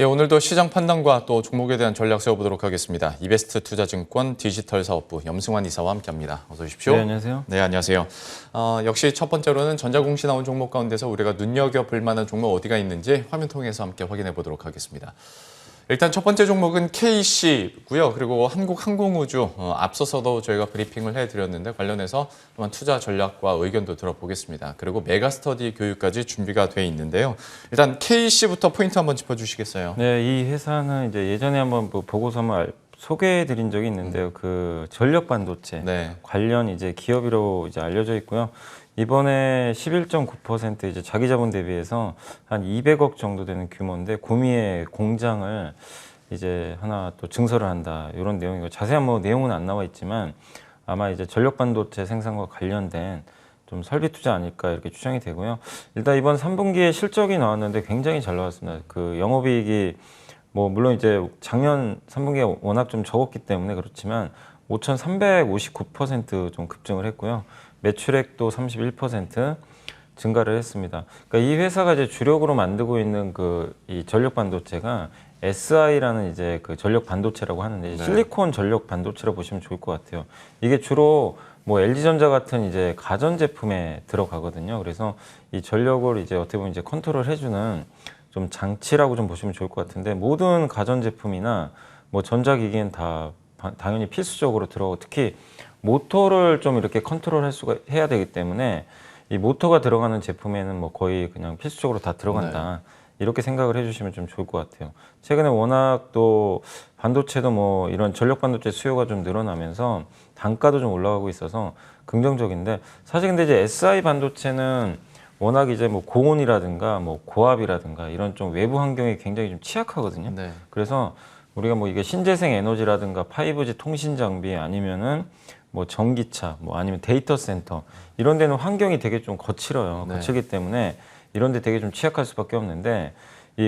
예, 오늘도 시장 판단과 또 종목에 대한 전략 세워보도록 하겠습니다. 이베스트 투자증권 디지털 사업부 염승환 이사와 함께합니다. 어서 오십시오. 네, 안녕하세요. 네, 안녕하세요. 역시 첫 번째로는 전자공시 나온 종목 가운데서 우리가 눈여겨볼 만한 종목 어디가 있는지 화면 통해서 함께 확인해 보도록 하겠습니다. 일단 첫 번째 종목은 KC고요. 그리고 한국항공우주 앞서서도 저희가 브리핑을 해드렸는데 관련해서 한번 투자 전략과 의견도 들어보겠습니다. 그리고 메가스터디 교육까지 준비가 돼 있는데요. 일단 KC부터 포인트 한번 짚어주시겠어요? 네, 이 회사는 이제 예전에 한번 보고서 한번 소개해드린 적이 있는데요. 그 전력 반도체 관련 이제 기업으로 이제 알려져 있고요. 이번에 11.9% 이제 자기 자본 대비해서 한 200억 정도 되는 규모인데 구미에 공장을 이제 하나 또 증설을 한다 이런 내용이고 자세한 뭐 내용은 안 나와 있지만 아마 이제 전력 반도체 생산과 관련된 좀 설비 투자 아닐까 이렇게 추정이 되고요. 일단 이번 3분기에 실적이 나왔는데 굉장히 잘 나왔습니다. 그 영업이익이 뭐 물론 이제 작년 3분기가 워낙 좀 적었기 때문에 그렇지만 5,359% 좀 급증을 했고요. 매출액도 31% 증가를 했습니다. 그러니까 이 회사가 이제 주력으로 만들고 있는 이 전력 반도체가 SI라는 이제 그 전력 반도체라고 하는데 실리콘 전력 반도체라고 보시면 좋을 것 같아요. 이게 주로 뭐 LG전자 같은 이제 가전 제품에 들어가거든요. 그래서 이 전력을 이제 어떻게 보면 이제 컨트롤 해주는 좀 장치라고 좀 보시면 좋을 것 같은데 모든 가전 제품이나 뭐 전자기기엔 다 당연히 필수적으로 들어가고 특히 모터를 좀 이렇게 컨트롤 해야 되기 때문에 이 모터가 들어가는 제품에는 뭐 거의 그냥 필수적으로 다 들어간다. 이렇게 생각을 해주시면 좀 좋을 것 같아요. 최근에 워낙 또 반도체도 뭐 이런 전력 반도체 수요가 좀 늘어나면서 단가도 좀 올라가고 있어서 긍정적인데 사실 근데 이제 SI 반도체는 워낙 이제 뭐 고온이라든가 뭐 고압이라든가 이런 좀 외부 환경이 굉장히 좀 취약하거든요. 그래서 우리가 뭐 이게 신재생 에너지라든가 5G 통신 장비 아니면은 뭐 전기차 뭐 아니면 데이터 센터 이런 데는 환경이 되게 좀 거칠어요. 거칠기 때문에 이런 데 되게 좀 취약할 수밖에 없는데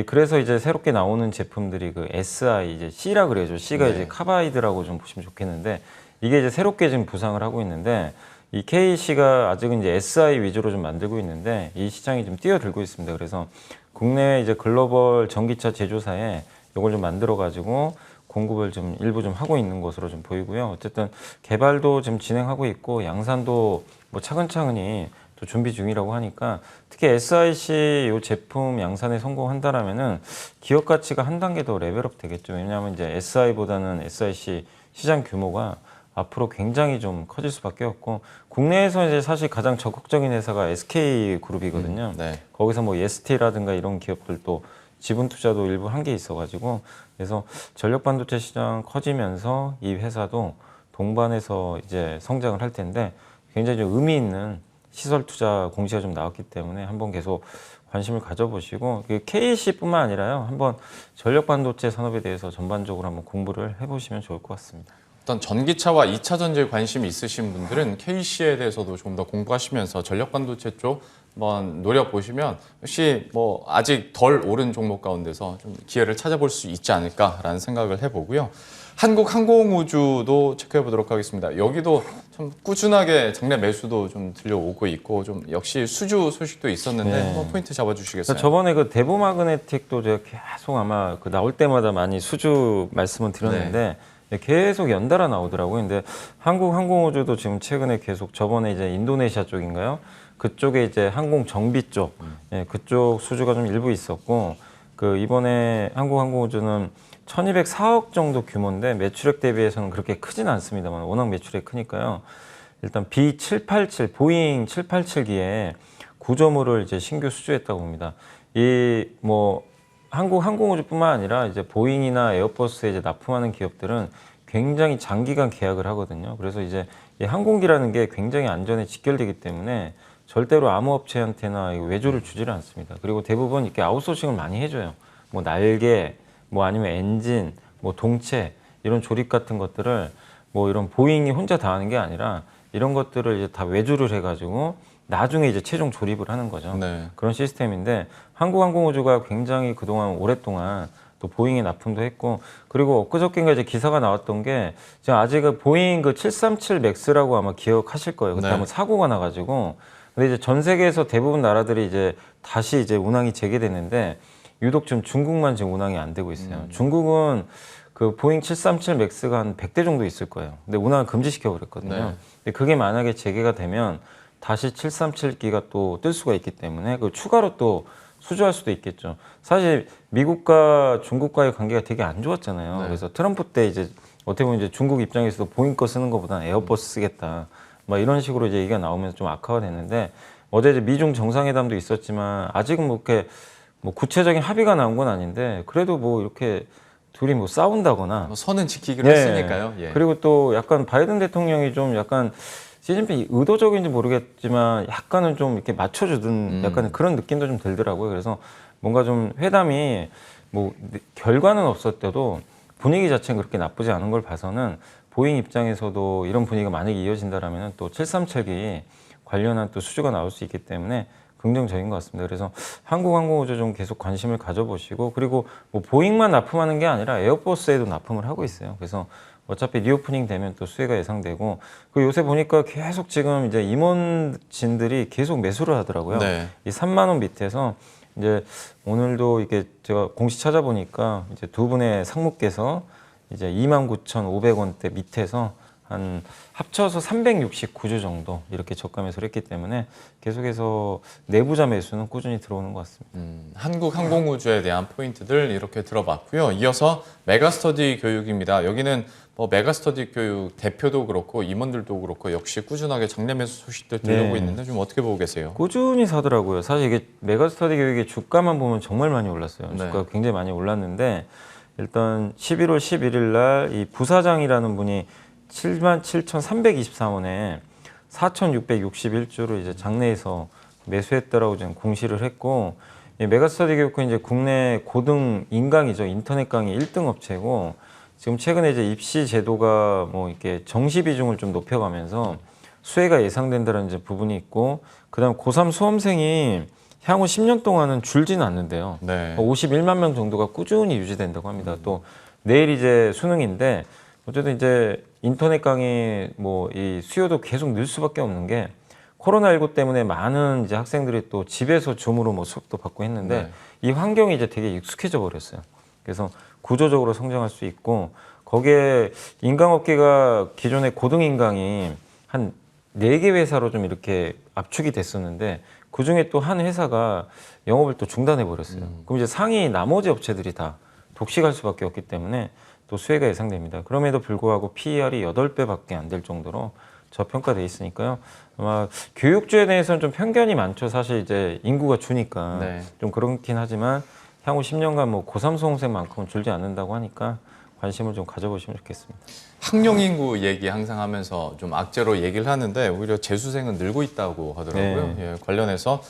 그래서 이제 새롭게 나오는 제품들이 그 SI 이제 C라 그래야죠. C가 이제 카바이드라고 좀 보시면 좋겠는데 이게 이제 새롭게 지금 부상을 하고 있는데 이 KC가 아직은 이제 SI 위주로 좀 만들고 있는데 이 시장이 좀 뛰어들고 있습니다. 그래서 국내 이제 글로벌 전기차 제조사에 이걸 좀 만들어 가지고 공급을 좀 일부 좀 하고 있는 것으로 좀 보이고요. 어쨌든 개발도 지금 진행하고 있고 양산도 뭐 차근차근히 또 준비 중이라고 하니까 특히 SIC 이 제품 양산에 성공한다라면은 기업 가치가 한 단계 더 레벨업 되겠죠. 왜냐하면 이제 SI보다는 SIC 시장 규모가 앞으로 굉장히 좀 커질 수밖에 없고 국내에서 이제 사실 가장 적극적인 회사가 SK 그룹이거든요. 거기서 뭐 ST라든가 이런 기업들도 지분 투자도 일부 한 게 있어가지고 그래서 전력 반도체 시장 커지면서 이 회사도 동반해서 이제 성장을 할 텐데 굉장히 좀 의미 있는 시설 투자 공시가 좀 나왔기 때문에 한번 계속 관심을 가져보시고 KC뿐만 아니라요 한번 전력 반도체 산업에 대해서 전반적으로 한번 공부를 해보시면 좋을 것 같습니다. 어떤 전기차와 2차 전지에 관심이 있으신 분들은 KC에 대해서도 좀 더 공부하시면서 전력 반도체 쪽 한번 노려보시면 혹시 뭐 아직 덜 오른 종목 가운데서 좀 기회를 찾아볼 수 있지 않을까라는 생각을 해보고요. 한국항공우주도 체크해 보도록 하겠습니다. 여기도 참 꾸준하게 장내 매수도 좀 들려오고 있고 좀 역시 수주 소식도 있었는데 한번 포인트 잡아주시겠어요? 저번에 그 대보마그네틱도 제가 계속 아마 그 나올 때마다 많이 수주 말씀을 드렸는데 계속 연달아 나오더라고요. 근데 한국항공우주도 지금 최근에 계속 저번에 이제 인도네시아 쪽인가요? 그쪽에 이제 항공 정비 쪽, 그쪽 수주가 좀 일부 있었고, 이번에 한국항공우주는 1204억 정도 규모인데 매출액 대비해서는 그렇게 크진 않습니다만 워낙 매출액 크니까요. 일단 B787, 보잉 787기에 구조물을 이제 신규 수주했다고 봅니다. 한국항공우주뿐만 아니라 이제 보잉이나 에어버스에 이제 납품하는 기업들은 굉장히 장기간 계약을 하거든요. 그래서 이제 이 항공기라는 게 굉장히 안전에 직결되기 때문에 절대로 아무 업체한테나 외주를 주지를 않습니다. 그리고 대부분 이렇게 아웃소싱을 많이 해줘요. 뭐 날개, 뭐 아니면 엔진, 뭐 동체 이런 조립 같은 것들을 뭐 이런 보잉이 혼자 다 하는 게 아니라 이런 것들을 이제 다 외주를 해가지고 나중에 이제 최종 조립을 하는 거죠. 그런 시스템인데 한국항공우주가 굉장히 그동안 오랫동안 또 보잉에 납품도 했고 그리고 엊그저께인가 이제 기사가 나왔던 게 지금 아직 그 보잉 737 맥스라고 아마 기억하실 거예요. 그때 한번 사고가 나가지고 근데 이제 전 세계에서 대부분 나라들이 이제 다시 이제 운항이 재개됐는데 유독 지금 중국만 지금 운항이 안 되고 있어요. 중국은 그 보잉 737 맥스가 한 100대 정도 있을 거예요. 근데 운항을 금지시켜 버렸거든요. 네. 근데 그게 만약에 재개가 되면 다시 737기가 또 뜰 수가 있기 때문에 그 추가로 또 수주할 수도 있겠죠. 사실 미국과 중국과의 관계가 되게 안 좋았잖아요. 네. 그래서 트럼프 때 이제 어떻게 보면 이제 중국 입장에서도 보잉 거 쓰는 것보다 에어버스 쓰겠다. 막 이런 식으로 이제 얘기가 나오면서 좀 악화가 됐는데 어제 이제 미중 정상회담도 있었지만 아직은 뭐 이렇게 뭐 구체적인 합의가 나온 건 아닌데 그래도 뭐 이렇게 둘이 뭐 싸운다거나 뭐 선은 지키기로 네. 했으니까요. 예. 그리고 또 약간 바이든 대통령이 좀 약간 시진핑 의도적인지 모르겠지만 약간은 좀 이렇게 맞춰주던 약간 그런 느낌도 좀 들더라고요. 그래서 뭔가 좀 회담이 뭐 결과는 없었대도 분위기 자체는 그렇게 나쁘지 않은 걸 봐서는 보잉 입장에서도 이런 분위기가 만약에 이어진다라면 또 737기 관련한 또 수주가 나올 수 있기 때문에 긍정적인 것 같습니다. 그래서 한국항공우주 좀 계속 관심을 가져보시고 그리고 뭐 보잉만 납품하는 게 아니라 에어버스에도 납품을 하고 있어요. 그래서 어차피 리오프닝 되면 또 수혜가 예상되고 그 요새 보니까 계속 지금 이제 임원진들이 계속 매수를 하더라고요. 네. 이 3만 원 밑에서 이제 오늘도 이게 제가 공시 찾아보니까 이제 두 분의 상무께서 이제 29,500원대 밑에서 한 합쳐서 369주 정도 이렇게 저가 매수를 했기 때문에 계속해서 내부자 매수는 꾸준히 들어오는 것 같습니다. 한국 항공우주에 대한 포인트들 이렇게 들어봤고요. 이어서 메가스터디 교육입니다. 여기는 뭐 메가스터디 교육 대표도 그렇고 임원들도 그렇고 역시 꾸준하게 장래 매수 소식들 들려오고 네. 있는데 좀 어떻게 보고 계세요? 꾸준히 사더라고요. 사실 이게 메가스터디 교육의 주가만 보면 정말 많이 올랐어요. 네. 주가가 굉장히 많이 올랐는데 일단 11월 11일 날 이 부사장이라는 분이 77,324원에 4,661주를 이제 장내에서 매수했다라고 지금 공시를 했고 이 메가스터디 교육은 이제 국내 고등 인강이죠. 인터넷 강의 1등 업체고 지금 최근에 이제 입시 제도가 뭐 이렇게 정시 비중을 좀 높여가면서 수혜가 예상된다는 이제 부분이 있고 그다음 고3 수험생이 향후 10년 동안은 줄지는 않는데요. 네. 51만 명 정도가 꾸준히 유지된다고 합니다. 또 내일 이제 수능인데 어쨌든 이제 인터넷 강의 뭐 이 수요도 계속 늘 수밖에 없는 게 코로나19 때문에 많은 이제 학생들이 또 집에서 줌으로 뭐 수업도 받고 했는데 네. 이 환경이 이제 되게 익숙해져 버렸어요. 그래서 구조적으로 성장할 수 있고 거기에 인강업계가 기존의 고등 인강이 한 4개 회사로 좀 이렇게 압축이 됐었는데 그 중에 또 한 회사가 영업을 또 중단해 버렸어요. 그럼 이제 상위 나머지 업체들이 다 독식할 수밖에 없기 때문에 또 수혜가 예상됩니다. 그럼에도 불구하고 PER이 8배밖에 안 될 정도로 저평가돼 있으니까요. 아마 교육주에 대해서는 좀 편견이 많죠. 사실 이제 인구가 주니까 네. 좀 그렇긴 하지만 향후 10년간 뭐 고3 수험생만큼은 줄지 않는다고 하니까 관심을 좀 가져보시면 좋겠습니다. 학령 인구 얘기 항상 하면서 좀 악재로 얘기를 하는데 오히려 재수생은 늘고 있다고 하더라고요. 예, 관련해서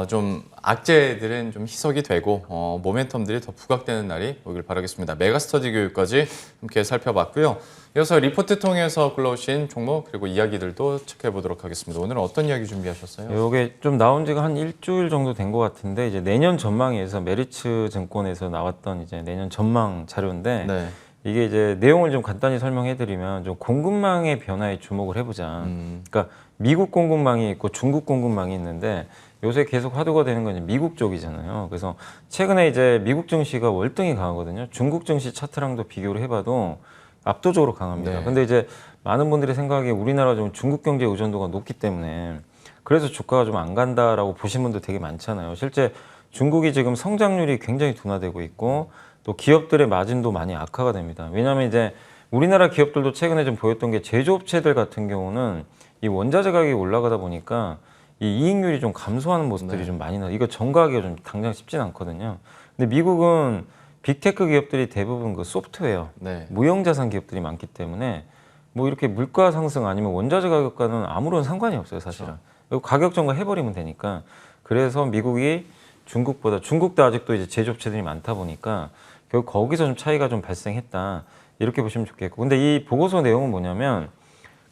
좀 악재들은 좀 희석이 되고 모멘텀들이 더 부각되는 날이 오길 바라겠습니다. 메가스터디 교육까지 함께 살펴봤고요. 이어서 리포트 통해서 불러오신 종목 그리고 이야기들도 체크해 보도록 하겠습니다. 오늘은 어떤 이야기 준비하셨어요? 이게 좀 나온 지가 한 일주일 정도 된 것 같은데 이제 내년 전망에서 메리츠 증권에서 나왔던 이제 내년 전망 자료인데 네. 이게 이제 내용을 좀 간단히 설명해드리면 좀 공급망의 변화에 주목을 해보자. 그러니까 미국 공급망이 있고 중국 공급망이 있는데 요새 계속 화두가 되는 건 이제 미국 쪽이잖아요. 그래서 최근에 이제 미국 증시가 월등히 강하거든요. 중국 증시 차트랑도 비교를 해봐도 압도적으로 강합니다. 네. 근데 이제 많은 분들이 생각하기에 우리나라 좀 중국 경제 의존도가 높기 때문에 그래서 주가가 좀 안 간다라고 보신 분들 되게 많잖아요. 실제 중국이 지금 성장률이 굉장히 둔화되고 있고 또 기업들의 마진도 많이 악화가 됩니다. 왜냐하면 이제 우리나라 기업들도 최근에 좀 보였던 게 제조업체들 같은 경우는 이 원자재 가격이 올라가다 보니까 이 이익률이 좀 감소하는 모습들이 네. 좀 많이 나. 이거 전가하기가 좀 당장 쉽진 않거든요. 근데 미국은 빅테크 기업들이 대부분 그 소프트웨어, 네. 무형자산 기업들이 많기 때문에 뭐 이렇게 물가 상승 아니면 원자재 가격과는 아무런 상관이 없어요, 사실은. 그렇죠. 가격 전가 해버리면 되니까. 그래서 미국이 중국보다 중국도 아직도 이제 제조업체들이 많다 보니까 결국 거기서 좀 차이가 좀 발생했다 이렇게 보시면 좋겠고 근데 이 보고서 내용은 뭐냐면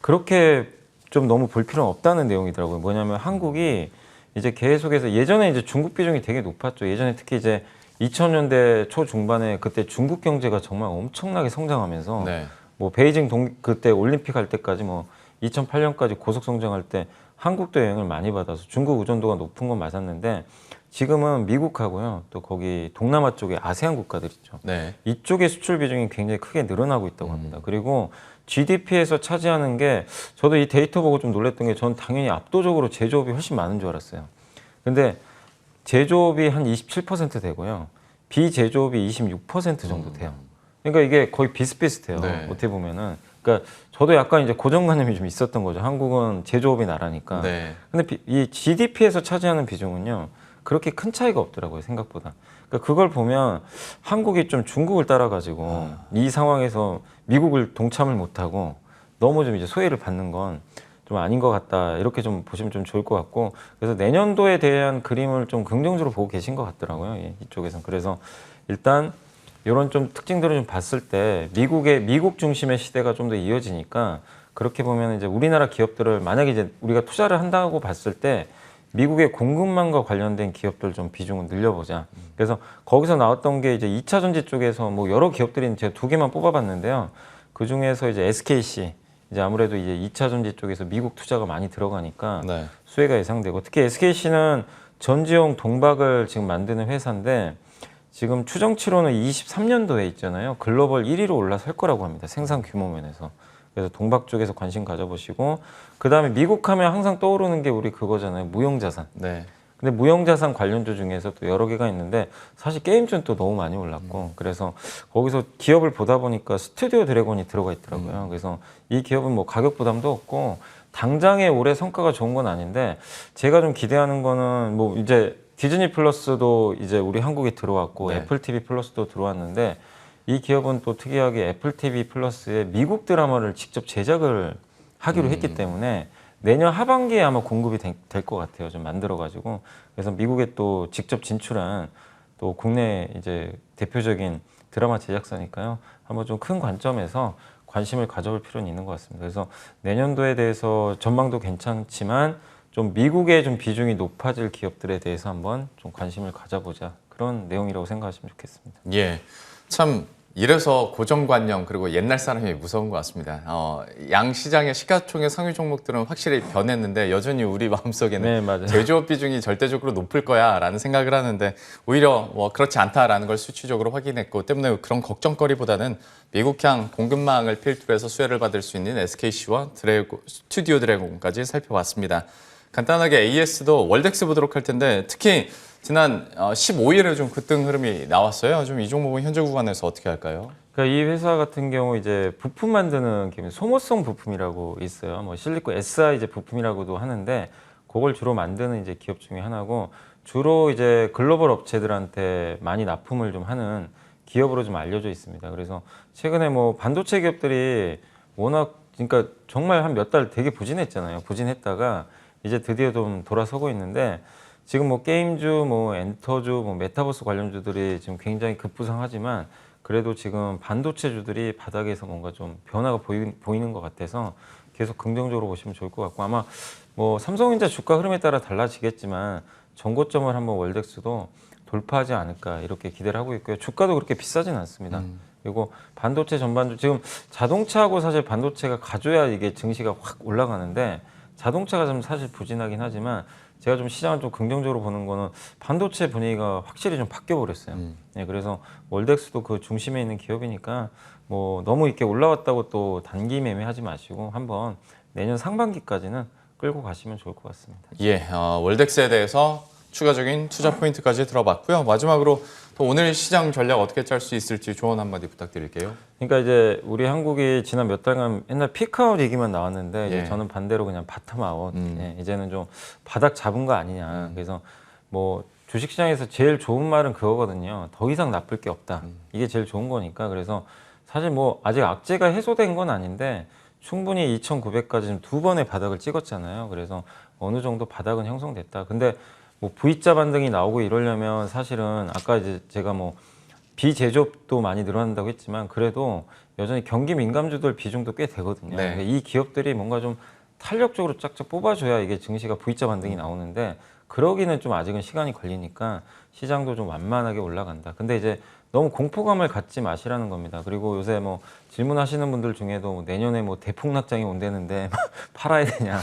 그렇게 좀 너무 볼 필요는 없다는 내용이더라고요. 뭐냐면 한국이 이제 계속해서 예전에 이제 중국 비중이 되게 높았죠. 예전에 특히 이제 2000년대 초중반에 그때 중국 경제가 정말 엄청나게 성장하면서 네. 뭐 베이징 그때 올림픽 할 때까지 뭐 2008년까지 고속 성장할 때 한국도 영향을 많이 받아서 중국 의존도가 높은 건 맞았는데 지금은 미국하고요, 또 거기 동남아 쪽에 아세안 국가들 있죠. 네. 이쪽의 수출 비중이 굉장히 크게 늘어나고 있다고 합니다. 그리고 GDP에서 차지하는 게 저도 이 데이터 보고 좀 놀랐던 게 전 당연히 압도적으로 제조업이 훨씬 많은 줄 알았어요. 근데 제조업이 한 27% 되고요. 비제조업이 26% 정도 돼요. 그러니까 이게 거의 비슷비슷해요. 네. 어떻게 보면은. 그러니까 저도 약간 이제 고정관념이 좀 있었던 거죠. 한국은 제조업이 나라니까. 네. 근데 이 GDP에서 차지하는 비중은요, 그렇게 큰 차이가 없더라고요, 생각보다. 그러니까 그걸 보면 한국이 좀 중국을 따라가지고 이 상황에서 미국을 동참을 못하고 너무 좀 이제 소외를 받는 건 좀 아닌 것 같다, 이렇게 좀 보시면 좀 좋을 것 같고, 그래서 내년도에 대한 그림을 좀 긍정적으로 보고 계신 것 같더라고요, 이쪽에서는. 그래서 일단 이런 좀 특징들을 좀 봤을 때 미국 중심의 시대가 좀 더 이어지니까, 그렇게 보면 이제 우리나라 기업들을 만약에 이제 우리가 투자를 한다고 봤을 때 미국의 공급망과 관련된 기업들 좀 비중을 늘려보자. 그래서 거기서 나왔던 게 이제 2차 전지 쪽에서 뭐 여러 기업들이 제가 2개만 뽑아봤는데요. 그 중에서 이제 SKC, 이제 아무래도 이제 2차 전지 쪽에서 미국 투자가 많이 들어가니까 네. 수혜가 예상되고, 특히 SKC는 전지용 동박을 지금 만드는 회사인데 지금 추정치로는 23년도에 있잖아요. 글로벌 1위로 올라설 거라고 합니다. 생산 규모 면에서. 그래서 동박 쪽에서 관심 가져보시고, 그 다음에 미국 하면 항상 떠오르는 게 우리 그거잖아요. 무형자산. 네. 근데 무형자산 관련주 중에서 또 여러 개가 있는데 사실 게임주는 또 너무 많이 올랐고, 그래서 거기서 기업을 보다 보니까 스튜디오 드래곤이 들어가 있더라고요. 그래서 이 기업은 뭐 가격 부담도 없고 당장에 올해 성과가 좋은 건 아닌데, 제가 좀 기대하는 거는 뭐 이제 디즈니 플러스도 이제 우리 한국에 들어왔고, 네. 애플 TV 플러스도 들어왔는데, 이 기업은 또 특이하게 애플 TV 플러스에 미국 드라마를 직접 제작을 하기로 했기 때문에 내년 하반기에 아마 공급이 될 것 같아요. 좀 만들어가지고. 그래서 미국에 또 직접 진출한 또 국내 이제 대표적인 드라마 제작사니까요. 한번 좀 큰 관점에서 관심을 가져볼 필요는 있는 것 같습니다. 그래서 내년도에 대해서 전망도 괜찮지만 좀 미국의 좀 비중이 높아질 기업들에 대해서 한번 좀 관심을 가져보자, 그런 내용이라고 생각하시면 좋겠습니다. 예. 참 이래서 고정관념 그리고 옛날 사람이 무서운 것 같습니다. 양 시장의 시가총액 상위 종목들은 확실히 변했는데 여전히 우리 마음속에는 네, 맞아요. 제조업 비중이 절대적으로 높을 거야라는 생각을 하는데, 오히려 뭐 그렇지 않다라는 걸 수치적으로 확인했고, 때문에 그런 걱정거리보다는 미국향 공급망을 필두로 해서 수혜를 받을 수 있는 SKC와 스튜디오 드래곤까지 살펴봤습니다. 간단하게 AS도 월덱스 보도록 할 텐데, 특히 지난 15일에 좀 급등 흐름이 나왔어요. 좀 이 종목은 현재 구간에서 어떻게 할까요? 그러니까 이 회사 같은 경우 이제 부품 만드는 기업, 소모성 부품이라고 있어요. 뭐 실리콘 SI 이제 부품이라고도 하는데, 그걸 주로 만드는 이제 기업 중에 하나고, 주로 이제 글로벌 업체들한테 많이 납품을 좀 하는 기업으로 좀 알려져 있습니다. 그래서 최근에 뭐 반도체 기업들이 워낙, 그러니까 정말 한 몇 달 되게 부진했잖아요. 부진했다가 이제 드디어 좀 돌아서고 있는데, 지금 뭐 게임주, 뭐 엔터주, 뭐 메타버스 관련주들이 지금 굉장히 급부상하지만, 그래도 지금 반도체주들이 바닥에서 뭔가 좀 변화가 보이는 것 같아서 계속 긍정적으로 보시면 좋을 것 같고, 아마 뭐 삼성전자 주가 흐름에 따라 달라지겠지만 전고점을 한번 월덱스도 돌파하지 않을까, 이렇게 기대를 하고 있고요. 주가도 그렇게 비싸진 않습니다. 그리고 반도체 전반주, 지금 자동차하고 사실 반도체가 가줘야 이게 증시가 확 올라가는데, 자동차가 좀 사실 부진하긴 하지만 제가 좀 시장을 좀 긍정적으로 보는 거는 반도체 분위기가 확실히 좀 바뀌어 버렸어요. 네, 그래서 월덱스도 그 중심에 있는 기업이니까 뭐 너무 이렇게 올라왔다고 또 단기 매매하지 마시고 한번 내년 상반기까지는 끌고 가시면 좋을 것 같습니다. 예, 월덱스에 대해서 추가적인 투자 포인트까지 들어봤고요. 마지막으로 또 오늘 시장 전략 어떻게 짤 수 있을지 조언 한마디 부탁드릴게요. 그러니까 이제 우리 한국이 지난 몇 달간 옛날 피크아웃 얘기만 나왔는데, 이제 예. 저는 반대로 그냥 바텀아웃, 예, 이제는 좀 바닥 잡은 거 아니냐. 그래서 뭐 주식시장에서 제일 좋은 말은 그거거든요. 더 이상 나쁠 게 없다. 이게 제일 좋은 거니까. 그래서 사실 뭐 아직 악재가 해소된 건 아닌데 충분히 2,900까지 두 번의 바닥을 찍었잖아요. 그래서 어느 정도 바닥은 형성됐다. 근데 뭐 V자 반등이 나오고 이러려면 사실은 아까 이제 제가 뭐 비제조업도 많이 늘어난다고 했지만, 그래도 여전히 경기 민감주들 비중도 꽤 되거든요. 네. 그러니까 이 기업들이 뭔가 좀 탄력적으로 쫙쫙 뽑아줘야 이게 증시가 V자 반등이 나오는데, 그러기는 좀 아직은 시간이 걸리니까 시장도 좀 완만하게 올라간다. 근데 이제 너무 공포감을 갖지 마시라는 겁니다. 그리고 요새 뭐 질문하시는 분들 중에도 뭐 내년에 뭐 대폭락장이 온다는데 팔아야 되냐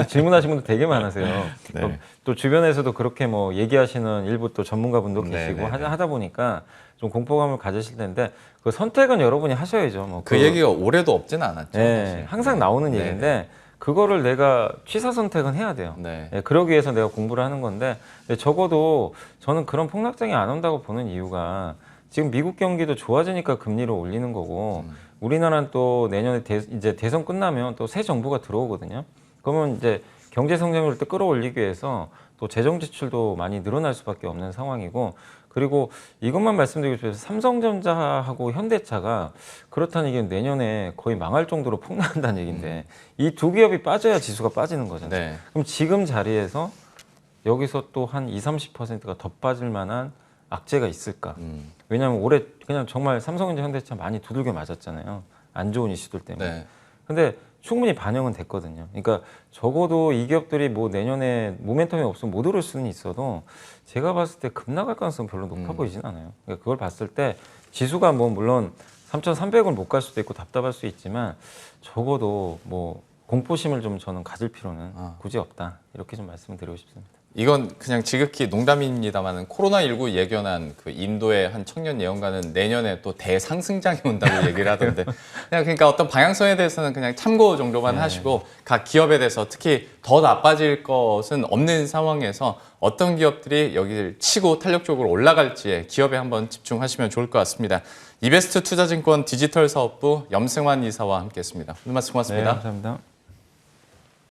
질문하시는 분들 되게 많으세요. 네. 또 주변에서도 그렇게 뭐 얘기하시는 일부 또 전문가분도 계시고 네, 네, 네. 하다 보니까 좀 공포감을 가지실 텐데 그 선택은 여러분이 하셔야죠. 뭐 그 얘기가 올해도 없지는 않았죠. 네, 사실. 항상 나오는 네, 얘기인데 그거를 내가 취사 선택은 해야 돼요. 네. 예, 그러기 위해서 내가 공부를 하는 건데 근데 적어도 저는 그런 폭락장이 안 온다고 보는 이유가 지금 미국 경기도 좋아지니까 금리를 올리는 거고 우리나라는 또 내년에 이제 대선 끝나면 또 새 정부가 들어오거든요. 그러면 이제 경제 성장률을 또 끌어올리기 위해서 또 재정 지출도 많이 늘어날 수밖에 없는 상황이고 그리고 이것만 말씀드리고 싶어서 삼성전자하고 현대차가 그렇다는 이게 내년에 거의 망할 정도로 폭락한다는 얘기인데 이 두 기업이 빠져야 지수가 빠지는 거잖아요. 네. 그럼 지금 자리에서 여기서 또 한 20~30%가 더 빠질 만한 악재가 있을까? 왜냐하면 올해 그냥 정말 삼성전자, 현대차 많이 두들겨 맞았잖아요. 안 좋은 이슈들 때문에. 네. 근데 충분히 반영은 됐거든요. 그러니까 적어도 이 기업들이 뭐 내년에 모멘텀이 없으면 못 오를 수는 있어도 제가 봤을 때 급락할 가능성은 별로 높아 보이진 않아요. 그러니까 그걸 봤을 때 지수가 뭐 물론 3,300을 못 갈 수도 있고 답답할 수 있지만 적어도 뭐 공포심을 좀 저는 가질 필요는 굳이 없다. 이렇게 좀 말씀을 드리고 싶습니다. 이건 그냥 지극히 농담입니다만 코로나19 예견한 그 인도의 한 청년 예언가는 내년에 또 대상승장이 온다고 얘기를 하던데 그냥 그러니까 어떤 방향성에 대해서는 그냥 참고 정도만 하시고 각 기업에 대해서 특히 더 나빠질 것은 없는 상황에서 어떤 기업들이 여기를 치고 탄력적으로 올라갈지에 기업에 한번 집중하시면 좋을 것 같습니다. 이베스트 투자증권 디지털 사업부 염승환 이사와 함께했습니다. 오늘 말씀 고맙습니다. 네, 감사합니다.